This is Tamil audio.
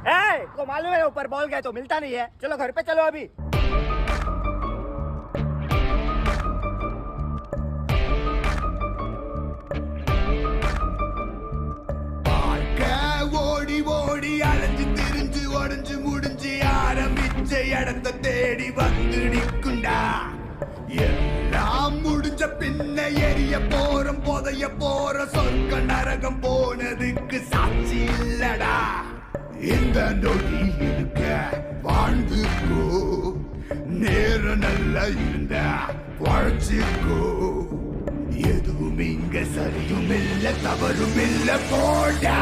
को मालूम है ऊपर बॉल गया तो मिलता नहीं है। चलो घर पे चलो अभी। ஓடி ஓடி அலைஞ்சு திரிஞ்சு உடஞ்சு முடிஞ்சு ஆரம்பிச்ச இடத்த தேடி வந்து நிக்குண்டா. எல்லாம் முடிஞ்ச பின்ன எரிய போறோம் புதைய போற சொர்க்க நரகம் போனதுக்கு சாட்சி இல்லடா. இந்த நொடி இருக்க வாழ்ந்துக்கோ, நேரம் நல்லா இருந்த வாழ்ச்சிக்கோ. எதுவும் இங்க சரியும் இல்ல தவறும் இல்ல போடா.